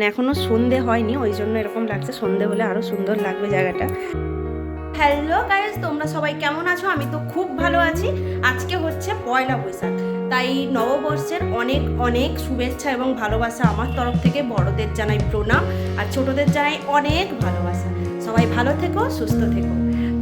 এখনো সন্ধে হয়নি, ওই জন্য এরকম লাগছে। সন্ধে হলে আরো সুন্দর লাগবে জায়গাটা। হ্যালো গাইস, তোমরা সবাই কেমন আছো? আমি তো খুব ভালো আছি। আজকে হচ্ছে পয়লা বৈশাখ, তাই নববর্ষের অনেক অনেক শুভেচ্ছা এবং ভালোবাসা আমার তরফ থেকে। বড়দের জানাই প্রণাম আর ছোটদের জানাই অনেক ভালোবাসা। সবাই ভালো থেকো, সুস্থ থেকো।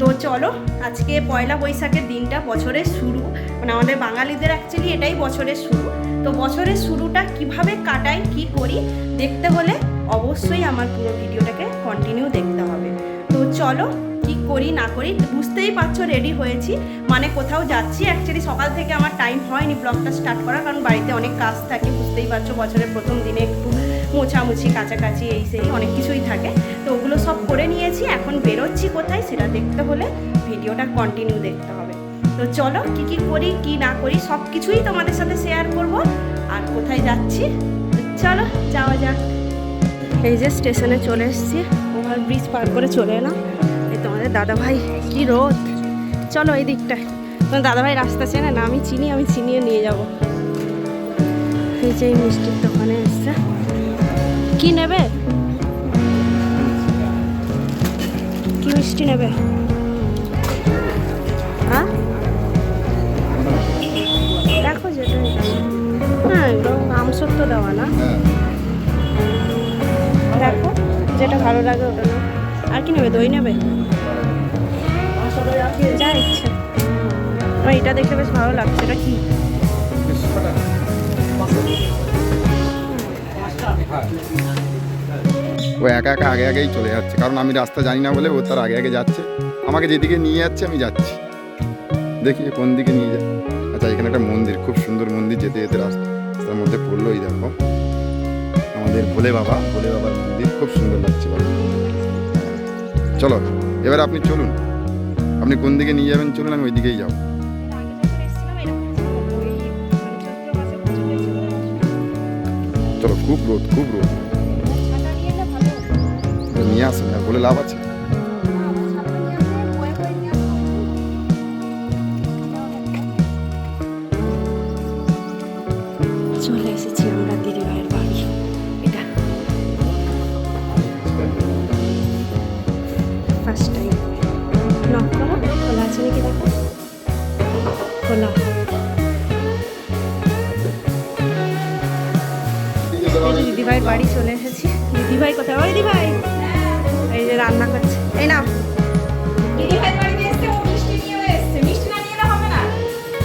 তো চলো, আজকে পয়লা বৈশাখের দিনটা বছরের শুরু, মানে আমাদের বাঙালিদের অ্যাকচুয়ালি এটাই বছরের শুরু। তো বছরের শুরুটা কিভাবে কাটাই, কি করি, দেখতে হলে অবশ্যই আমার পুরো ভিডিওটাকে কন্টিনিউ দেখতে হবে। তো চলো, কি করি না করি বুঝতেই পারছো। রেডি হয়েছি, মানে কোথাও যাচ্ছি। অ্যাকচুয়ালি সকাল থেকে আমার টাইম হয়নি ব্লগটা স্টার্ট করার, কারণ বাড়িতে অনেক কাজ থাকে। বুঝতেই পারছো, বছরের প্রথম দিনে একটু মোছামুছি, কাছাকাছি, এই সেই অনেক কিছুই থাকে। তো ওগুলো সব করে নিয়েছি। এখন বেরোচ্ছি কোথায় সেটা দেখতে হলে ভিডিওটা কন্টিনিউ দেখতে হবে। তো চলো, কি কি করি কি না করি সব কিছুই তোমাদের সাথে শেয়ার করব। আর কোথায় যাচ্ছি চলো যাওয়া যাক। এই যে স্টেশনে চলে এসেছি, ওভার ব্রিজ পার করে চলে এলাম। এই তোমাদের দাদাভাই, কি রোদ। চলো এই দিকটায়। তোমার দাদাভাই রাস্তা চেনে না, আমি চিনি, আমি চিনিয়ে নিয়ে যাব। এই যে এই মিষ্টির দোকানে এসছে। কি নেবে? কি মিষ্টি নেবে? হ্যাঁ দেখো যেটা, হ্যাঁ এগুলো আমসত্ব দেওয়া না। দেখো যেটা ভালো লাগে ওটা না। আর কি নেবে? দই নেবে? যা ইচ্ছা। আমার এটা দেখে বেশ ভালো লাগছে। এটা কি? ও একা একা আগে আগেই চলে যাচ্ছে, কারণ আমি রাস্তা জানি না বলে ও তার আগে আগে যাচ্ছে। আমাকে যেদিকে নিয়ে যাচ্ছে আমি যাচ্ছি, দেখি কোন দিকে নিয়ে যায়। আচ্ছা, এখানে একটা মন্দির, খুব সুন্দর মন্দির। যেতে যেতে রাস্তার মধ্যে পড়লো, এই দেখো আমাদের ভোলে বাবার মন্দির, খুব সুন্দর লাগছে বাবা। চলো এবার আপনি চলুন, আপনি কোন দিকে নিয়ে যাবেন চলুন, আমি ওই দিকেই যাবো। চলো, খুব রোদ খুব রোদ, নিয়ে আসুন, আর বলে লাভ আছে। চলে এসেছি আমরা দিদিভাইয়ের বাড়ি। এটা ফার্স্ট টাইম। নক করো, খোলা আছে নাকি দেখো। খোলা। দিদিভাইয়ের বাড়ি চলে এসেছি। দিদিভাই কোথায়? ওই দিদিভাই, এই যে রান্না করছে। এই না,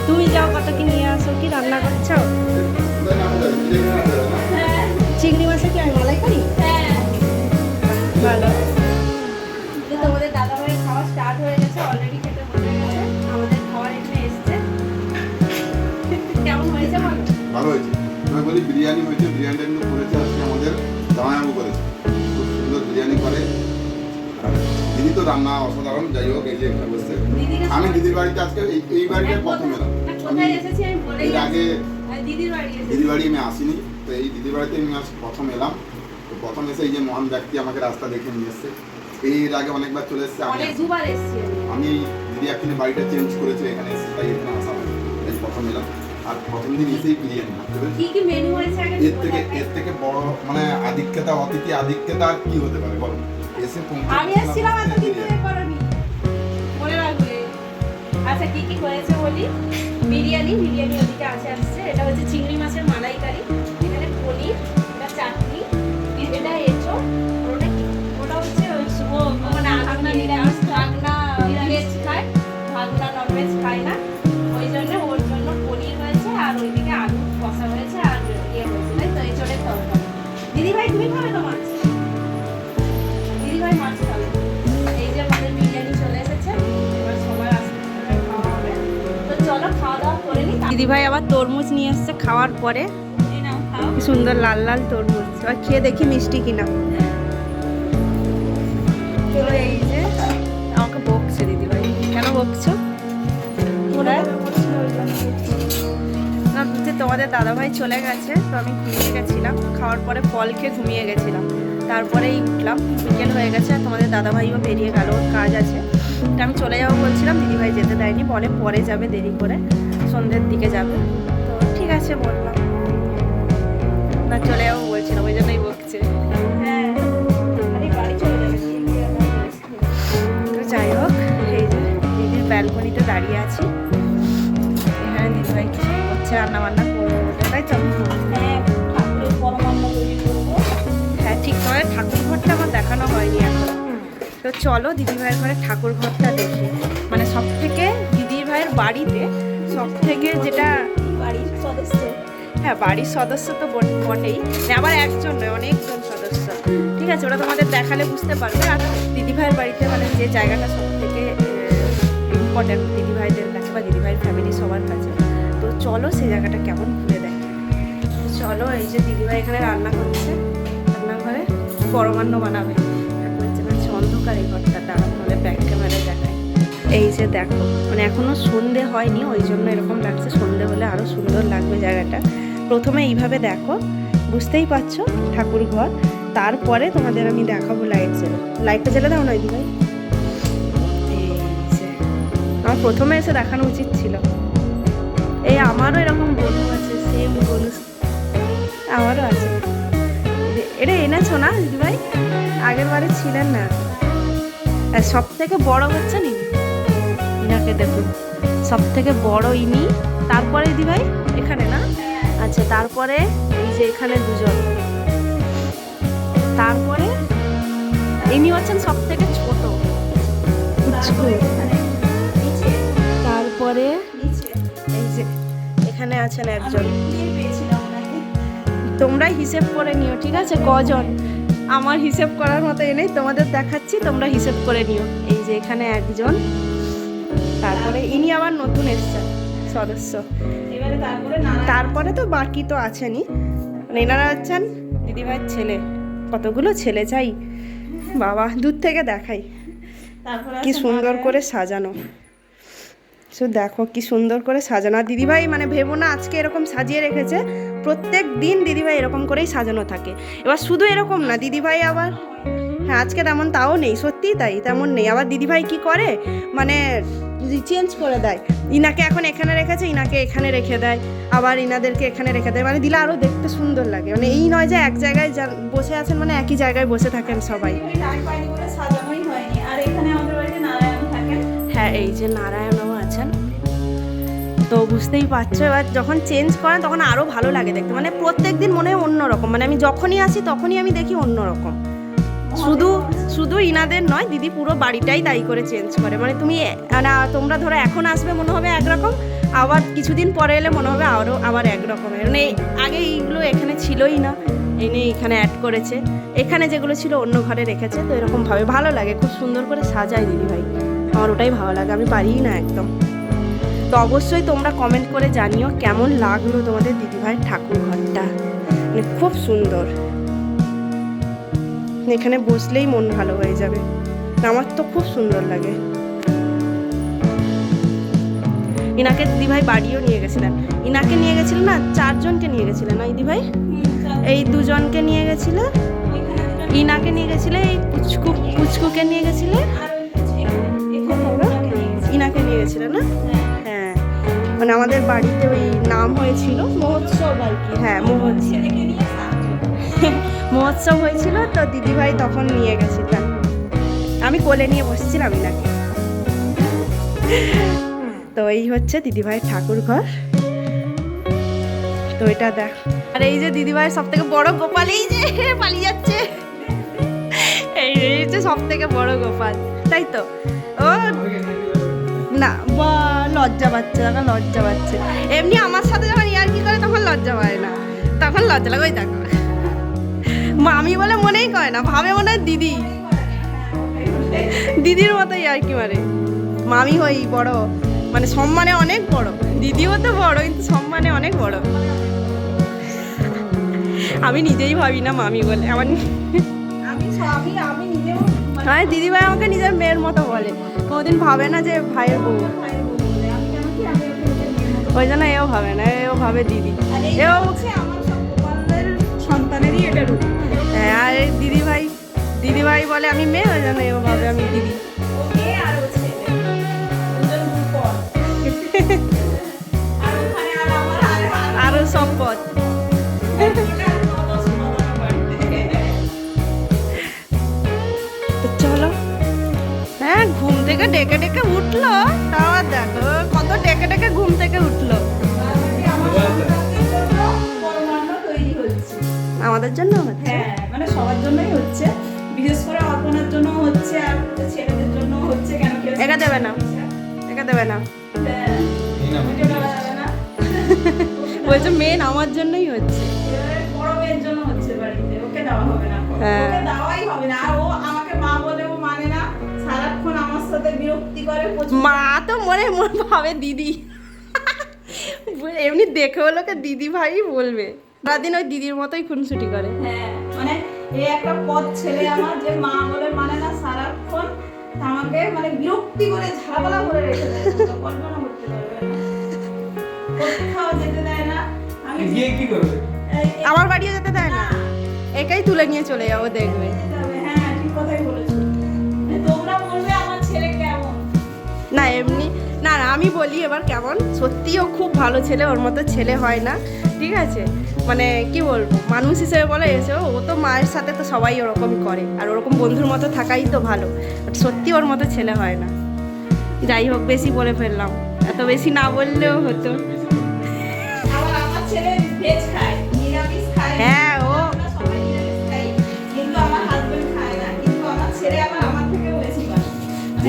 তুমি যাও, কত কি নিয়ে আসো। কি রান্না করছো? চিংড়ি মাছে কি আমি মালাই করি? ভালো। তোমাদের দাদাভাই খাওয়া স্টার্ট হয়ে গেছে, অলরেডি খেতে বসে গেছে। আমাদের খাবার এখানে এসছে। কেমন হয়েছে বলো? ভালো হয়েছে। আমি বলি বিরিয়ানি হয়েছে, বিরিয়ানিটা কিন্তু করেছে আজকে আমাদের জামাইবাবু করেছে। খুব সুন্দর বিরিয়ানি করে। আর দিদি তো রান্না অসাধারণ। যাই হোক, এই যে এখানে বসছে। আমি দিদির বাড়িতে আজকে এই বাড়িতে প্রথম এলাম। কোথায় এসেছি আমি বলে এর আগে দিদির বাড়ি আমি আসিনি। তো এই দিদির বাড়িতে আমি আজ প্রথম এলাম। তো প্রথম এসে এই যে মহান ব্যক্তি আমাকে রাস্তা দেখে নিয়ে এসছে। এর আগে অনেকবার চলে এসছে, আমি দিদি একদিন বাড়িটা চেঞ্জ করেছে, এখানে এসে তাই এখানে আসা হয়। এই প্রথম এলাম, আর প্রথম দিন এসেই বিরিয়ানি। এর থেকে বড় মানে আধিক্যতা, অতিথি আধিক্যতা আর কি হতে পারে বলো? এসে আমি এসেছিলাম এতদিন ধরে করনি, মনে রাখবে। আচ্ছা কি কি হয়েছে বলি। বিরিয়ানি ওদিকে আসছে। এটা হচ্ছে চিংড়ি মাছের মালাইকারি, এখানে পনির, এটা চাটনি, এটা এঁচোড়, ওটা হচ্ছে মানে ভাগনা নিরামিষ, ভাগনা ভেজ খায়, ভাগনা ননভেজ খায় না, ওই জন্য ওর জন্য পনির হয়েছে। আর ওইদিকে আলু কষা হয়েছে, আর ইয়ে হয়েছে, তাই তো এঁচোড়ের তরকারি। দিদিভাই তুমি খাবে তো মাছ? দিদিভাই মাছ খাবে। এই যে আমাদের বিরিয়ানি চলে এসেছে, এবার সবাই আসতে খাওয়া হবে। তো চলো খাওয়া দাওয়া করে নি। দিদিভাই আবার তরমুজ নিয়ে এসছে খাওয়ার পরে। কি সুন্দর লাল লাল তরমুজ। এবার খেয়ে দেখি মিষ্টি কিনা। তো এই যে আমাকে বকছে দিদিভাই। কেন বকছো? না, বুঝতে তোমাদের দাদাভাই চলে গেছে, তো আমি ঘুমিয়ে গেছিলাম। খাওয়ার পরে ফল খেয়ে ঘুমিয়ে গেছিলাম। তারপরেই উঠলাম, বিকেল হয়ে গেছে। আর তোমাদের দাদাভাইও বেরিয়ে গেল, ওর কাজ আছে। তো আমি চলে যাবো বলছিলাম, দিদিভাই যেতে দেয়নি, বলে পরে যাবে, দেরি করে সন্ধ্যের দিকে যাবে। তো ঠিক আছে বললাম, না চলে যাবো বলছিলাম, ওই জন্যই বকছে। দাঁড়িয়ে আছি। এখানে দিদিভাই কি সব করছে, রান্না বান্না করবো তাই তো? হ্যাঁ, ঠাকুরের পরমান্ন তৈরি করবো। হ্যাঁ ঠিক, তোমাদের ঠাকুর ঘরটা আমার দেখানো হয়নি এখন। তো চলো দিদিভাইয়ের ঘরে ঠাকুর ঘরটা দেখি। মানে সব থেকে দিদিভাইয়ের বাড়িতে সব থেকে যেটা বাড়ির সদস্য। হ্যাঁ বাড়ির সদস্য তো বটেই, আবার একজন নয় অনেকজন সদস্য। ঠিক আছে, ওরা তোমাদের দেখালে বুঝতে পারবে। আর দিদিভাইয়ের বাড়িতে মানে যে জায়গাটা সব থেকে ইম্পর্ট্যান্ট দিদিভাইদের কাছে বা দিদিভাইয়ের ফ্যামিলি সবার কাছে। তো চলো সেই জায়গাটা কেমন ঘুরে দেয়। চলো, এই যে দিদিভাই এখানে রান্না করছে, রান্নাঘরে পরমান্ন বানাবে। অন্ধকার এই ঘরটা, তাহলে ব্যাক ক্যামেরায় দেখায়। এই যে দেখো, মানে এখনো সন্ধে হয়নি, ওই জন্য এরকম লাগছে। সন্ধে হলে আরো সুন্দর লাগবে জায়গাটা। প্রথমে এইভাবে দেখো, বুঝতেই পারছো ঠাকুর ঘর। তারপরে তোমাদের আমি দেখাবো লাইট জ্বেলে। লাইটটা জ্বেলে দাও না দিদিভাই। এই যে আমার প্রথমে এসে দেখানো উচিত ছিল। এই আমারও এরকম বন্ধু আছে, সেম বন্ধু আমারও আছে। এটা এনেছো না দিদিভাই? আগের বারে ছিলেন না। আর সব থেকে বড় হচ্ছে নি ইনাকে দেখুন, সব থেকে বড় ইনি। তারপরে দিদিভাই এখানে না? আচ্ছা, তারপরে এই যে এখানে দুজন, তারপরে ইনি হচ্ছেন সব থেকে ছোট কুচকু। তারপরে এই যে এখানে আছেন একজন। তোমরাই হিসেব করে নিও, ঠিক আছে, কজন। আমার হিসেব করার মতো এনেই, তোমাদের দেখাচ্ছি, তোমরা হিসেব করে নিও। এই যে এখানে একজন, তারপরে ইনি আবার নতুন এসছেন সদস্য। তারপরে তো বাকি তো আছেনই। এনারা হচ্ছেন দিদিভাইয়ের ছেলে। কতগুলো ছেলে চাই বাবা, দূর থেকে দেখাই। কি সুন্দর করে সাজানো, শুধু দেখো কি সুন্দর করে সাজানো। আর দিদিভাই মানে ভেবো না আজকে এরকম সাজিয়ে রেখেছে, প্রত্যেক দিন দিদিভাই এরকম করেই সাজানো থাকে। এবার শুধু এরকম না, দিদিভাই আবার হ্যাঁ আজকে তেমন তাও নেই, সত্যিই তাই, তেমন নেই। আবার দিদিভাই কি করে মানে চেঞ্জ করে দেয়। ইনাকে এখন এখানে রেখেছে, ইনাকে এখানে রেখে দেয়, আবার ইনাদেরকে এখানে রেখে দেয়। মানে দিলে আরও দেখতে সুন্দর লাগে। মানে এই নয় যে এক জায়গায় বসে আছেন মানে একই জায়গায় বসে থাকেন সবাই। সাজানোই হয়নি। আর এখানে আমাদের বাড়িতে নারায়ণ থাকেন। হ্যাঁ এই যে নারায়ণও আছেন। তো বুঝতেই পারছো, এবার যখন চেঞ্জ করেন তখন আরও ভালো লাগে দেখতে। মানে প্রত্যেক দিন মনে হয় অন্যরকম। মানে আমি যখনই আসি তখনই আমি দেখি অন্যরকম। শুধু ইনাদের নয়, দিদি পুরো বাড়িটাই তাই করে চেঞ্জ করে। মানে তোমরা ধরো এখন আসবে মনে হবে একরকম, আবার কিছুদিন পরে এলে মনে হবে আবার একরকমের। মানে আগে এইগুলো এখানে ছিলই না, এনে এখানে অ্যাড করেছে। এখানে যেগুলো ছিল অন্য ঘরে রেখেছে। তো এরকমভাবে ভালো লাগে, খুব সুন্দর করে সাজায় দিদিভাই। আমার ওটাই ভালো লাগে, আমি পারিই না একদম। তো অবশ্যই তোমরা কমেন্ট করে জানিও কেমন লাগলো তোমাদের দিদিভাইয়ের ঠাকুর ঘরটা। মানে খুব সুন্দর, এখানে বসলেই মন ভালো হয়ে যাবে। আমার তো খুব সুন্দর লাগে। ইনাকে দিদিভাই বাড়িও নিয়ে গেছিলেন। ইনাকে নিয়ে গেছিলেন না, 4 জনকে নিয়ে গেছিলেন না দিদিভাই? এই 2 জনকে নিয়ে গেছিলে, ইনাকে নিয়ে গেছিলে, এই পুচকুকে নিয়ে গেছিলে, ইনাকে নিয়ে গেছিলে না? হ্যাঁ, মানে আমাদের বাড়িতে ওই নাম হয়েছিল মহোৎসব আর কি। হ্যাঁ মহোৎসব হয়েছিল, তো দিদিভাই তখন নিয়ে গেছিলাম। আমি কোলে নিয়ে বসছিলাম ইনাকে। তো এই হচ্ছে দিদিভাইয়ের ঠাকুর ঘর। তো এটা দেখ। আর এই যে দিদিভাইয়ের সব থেকে বড় গোপাল, এই যে পালিয়ে যাচ্ছে, এই যে সব থেকে বড় গোপাল, তাই তো? ও না বা লজ্জা পাচ্ছে, তখন লজ্জা পাচ্ছে। এমনি আমার সাথে যখন ইয়ার্কি করে তখন লজ্জা পায় না, তখন লজ্জা লাগে। ওই দেখো মামি বলে মনেই করে না, ভাবে মনে হয় দিদির মতো ইয়ার্কি মারে। মামি হই বড়, মানে সম্মানে অনেক বড়, দিদিও তো বড় কিন্তু সম্মানে অনেক বড়। আমি নিজেই ভাবি না মামি বলে, আমার হ্যাঁ দিদিভাই আমাকে নিজের মেয়ের মতো বলে, কোনোদিন ভাবে না যে ভাইয়ের বউ। ওই জন্য এও ভাবে না, এও ভাবে দিদি। এও সন্তানেরই এটা রূপ। হ্যাঁ, আর দিদিভাই বলে আমি মেয়ে, ওই জন্য এও ভাবে আমি দিদি। আরো সম্পদ। তো চলো, হ্যাঁ ঘুম থেকে ডেকে উঠলো, তাও দেখো উঠলো। আমার সন্তানদের জন্য পরমান্ন তৈরি হচ্ছে। আমাদের জন্য হচ্ছে। হ্যাঁ, মানে সবার জন্যই হচ্ছে, বিশেষ করে অর্পণার জন্য হচ্ছে, আর ছেলেদের জন্য হচ্ছে। কেন কি একা দেবে না, একা দেবে না, হ্যাঁ, ওকে দেওয়া যাবে না। বলছে মেন আমার জন্যই হচ্ছে। এবারে বড় মেয়ের জন্য হচ্ছে বাড়িতে, ওকে দেওয়া হবে না। হ্যাঁ। ওকে দেওয়াই হবে না। আর ও আমাকে মা বলেও মানে না, সারাক্ষণ আমার সাথে বিরক্তি করে প্রচুর। মা তো মনে মনে ভাবে দিদি, এমনি দেখে লোকে দিদি ভাই বলবে, সারাদিন ওই দিদির মতোই খুনসুটি করে। হ্যাঁ, মানে এই একটা পথ ছেলে আমার, যে মা বলে মানে না, সারাক্ষণ আমাকে মানে বিরক্তি করে ঝাড়াপালা করে রেখে দেয়। তোমরা কল্পনা করতে পারবে না। কোথাও যেতে দেয় না। আমি গিয়ে কি করবে? এই- আমার বাড়িও যেতে দেয় না, একাই তুলে নিয়ে চলে যাবো, দেখবে। হ্যাঁ, ঠিক কথাই বলেছো। তোমরা বলবে আমার ছেলে কেমন। না এমনি না না, আমি বলি এবার কেমন, সত্যিও খুব ভালো ছেলে, ওর মতো ছেলে হয় না, ঠিক আছে। মানে কি বলবো, মানুষ হিসেবে বলে এসে ও তো মায়ের সাথে তো সবাই ওরকম করে, আর ওরকম বন্ধুর মতো থাকাই তো ভালো, বাট সত্যি ওর মতো ছেলে হয় না। যাই হোক, বেশি বলে ফেললাম, এত বেশি না বললেও হতো। আবার আমার ছেলে ভেজ খায়, নিরামিষ খায়। হ্যাঁ, ও আমরা সবাই নিরামিষ খাই, কিন্তু আমার হাজবেন্ড খায় না। কিন্তু আমার ছেলে আবার আমার থেকেও বেশি ভালো।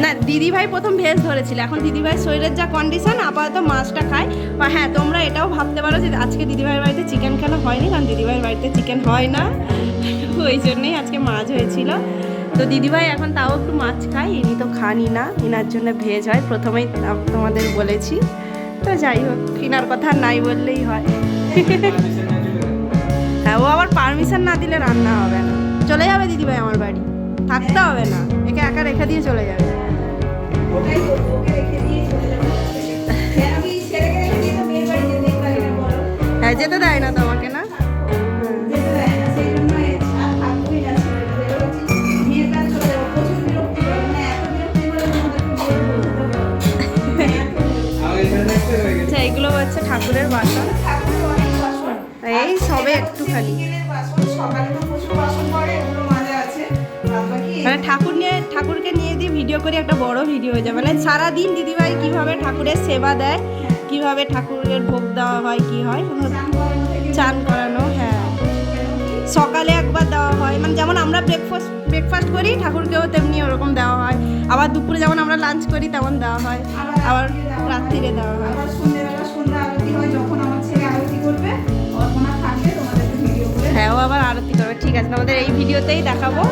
না, দিদিভাই প্রথম ভেজ ধরেছিল, এখন দিদিভাই শরীরের যা কন্ডিশন আপাতত মাছটা খায়। বা হ্যাঁ, তোমরা এটাও ভাবতে পারো যে আজকে দিদিভাইয়ের বাড়িতে চিকেন কেন হয়নি, কারণ দিদিভাইয়ের বাড়িতে চিকেন হয় না, ওই জন্যই আজকে মাছ হয়েছিল। তো দিদিভাই এখন তাও একটু মাছ খায়, ইনি তো খানি না, ইনার জন্য ভেজ হয়, প্রথমেই তোমাদের বলেছি। তো যাই হোক, ইনার কথা নাই বললেই হয়। হ্যাঁ, ও আবার পারমিশন না দিলে রান্না হবে না, চলে যাবে দিদিভাই আমার বাড়ি, থাকতে হবে না, একে একা রেখে দিয়ে চলে যাবে। ওটাই করবো, ওকে রেখে দিয়ে চলে যাবো। কেন কি ছেলেকে রেখে দিয়ে তো মেয়ের বাড়ি যেতেই পারি না, বলো। হ্যাঁ, যেতে দেয় না তোমাকে না। যেতে দেয় না, সেই জন্য আর থাকবোই না ছেলেটা। এবার হচ্ছে মেয়ের কাছে চলে যাবো। প্রচুর বিরক্তি করে, মানে এত বিরক্তি করে তোমাদেরকে বলে বোঝাতে পারবো না। এত বিরক্তি। আমি এখানে দেখতে হয়ে গেছে। আচ্ছা, এগুলো হচ্ছে ঠাকুরের বাসন, ঠাকুরের অনেক বাসন। এই সবে আর একটুখানি। বিকেলের বাসন, সকালে তো প্রচুর বাসন পড়ে, এগুলো মাজা আছে। বাদ বাকি মানে ঠাকুরকে নিয়ে দিয়ে ভিডিও করে একটা বড় ভিডিও হয়ে যাবে, মানে সারাদিন দিদিভাই কিভাবে ঠাকুরের সেবা দেয়, কিভাবে ঠাকুরের ভোগ দেওয়া হয়, কি হয় চান করানো থেকে চান করানো। হ্যাঁ, কেন কি সকালে একবার দেওয়া হয়, মানে যেমন আমরা ব্রেকফাস্ট করি, ঠাকুরকেও তেমনি ওরকম দেওয়া হয়। আবার দুপুরে যেমন আমরা লাঞ্চ করি তেমন দেওয়া হয়, আবার রাত্রিরে দেওয়া হয়। আবার সন্ধ্যেবেলা সন্ধ্যা আরতি হয়, যখন আমার ছেলে আরতি করবে, অর্পণা থাকবে, তোমাদেরকে ভিডিও করে হ্যাঁ, ও আবার আরতি করবে, ঠিক আছে, আমাদের এই ভিডিওতেই দেখাবো।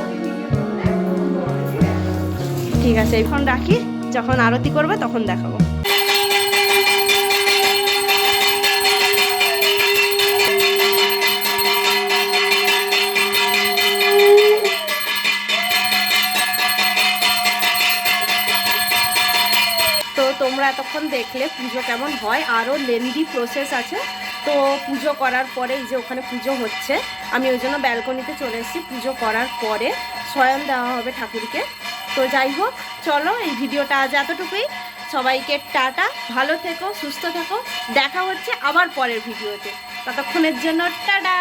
ঠিক আছে, এখন রাখি, যখন আরতি করবে তখন দেখাবো। তো তোমরা এতক্ষণ দেখলে পুজো কেমন হয়, আরও লেন্দি প্রসেস আছে। তো পুজো করার পরে, এই যে ওখানে পুজো হচ্ছে, আমি ওই জন্য ব্যালকনিতে চলে এসেছি। পুজো করার পরে শয়ন দেওয়া হবে ঠাকুরকে। তো যাই হোক, চলো, এই ভিডিওটা আজ এতটুকুই। সবাইকে টাটা, ভালো থেকো, সুস্থ থেকো, দেখা হচ্ছে আবার পরের ভিডিওতে। ততক্ষণের জন্য টাটা।